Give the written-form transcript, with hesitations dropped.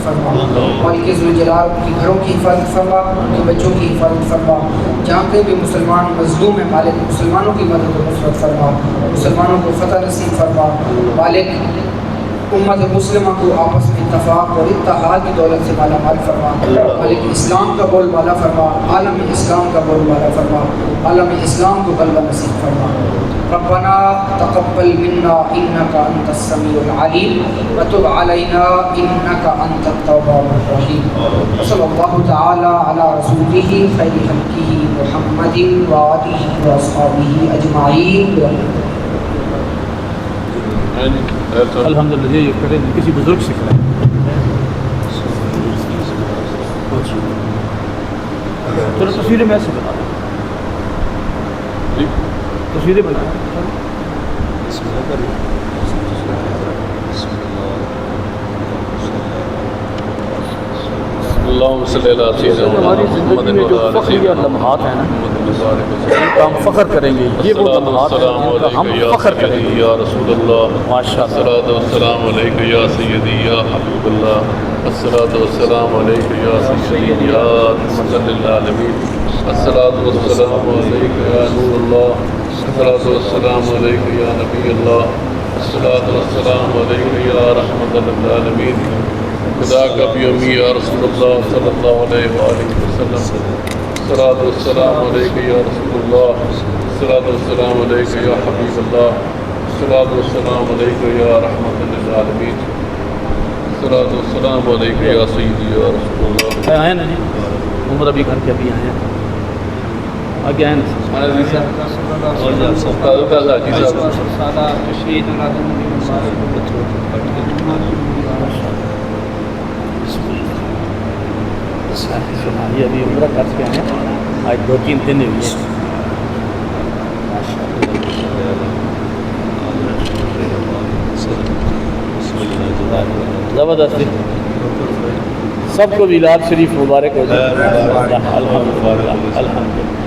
حفاظت فرما، مالک ذوالجلال ان کی گھروں کی حفاظت فرما، ان کے بچوں کی حفاظت فرما، جہاں پہ بھی مسلمان مظلوم ہیں مالک مسلمانوں کی مدد و نصرت فرما، مسلمانوں کو فتح نصیب فرما، مالک امت مسلمہ کو آپس میں اتفاق اور اتحاد کی دولت سے مالا مال فرما، مالک اسلام کا بول بالا فرما، عالم اسلام کا بول بالا فرما، عالم اسلام کو غلبہ نصیب فرما۔ ربنا تقبل منا انك انت السميع العليم وتب علينا انك انت التواب الرحيم، وصلى الله تعالى على رسوله خير خلقه محمد وآله واصحابه اجمعين۔ الحمدللہ یہ کریں کسی بزرگ سے کریں۔ چلو تصویریں میں سے بتا دیں، تصویریں بتا دیں۔ اللہم صلی اللہ علیہ وسلم۔ ہماری زندگی میں جو فخریہ لمحات ہیں نا، ان کا ہم فخر کریں گے، یہ وہ لمحات ہیں جن کا ہم فخر کریں گے یا رسول اللہ، ماشاء اللہ۔ الصلاۃ والسلام علیک یا سیدی یا حبیب اللہ، الصلاۃ والسلام علیک یا سیدی یا رحمۃ للعالمین، الصلاۃ والسلام علیک یا نور اللہ، الصلاۃ والسلام علیک یا نبی اللہ، الصلاۃ والسلام علیک یا رحمۃ للعالمین، خدا کا بھی امی یا رسول اللہ صلی اللہ علیہ وآلہ وسلم، الصلاۃ والسلام علیک یا رسول اللہ، الصلاۃ والسلام علیک یا حبیب اللہ، الصلاۃ والسلام علیک یا رحمۃ للعالمین، الصلاۃ والسلام علیک یا سیدی یا رسول اللہ۔ آئے نا جی، عمر ابھی گھر کے ابھی آئے ہیں، آگے آئے نا یہ ابھی عمرہ کر کے آئے ہیں، آج 2-3 دن ہوئی ہیں۔ زبردست، سب کو میلاد شریف مبارک ہو جائے۔ الحمدللہ الحمدللہ۔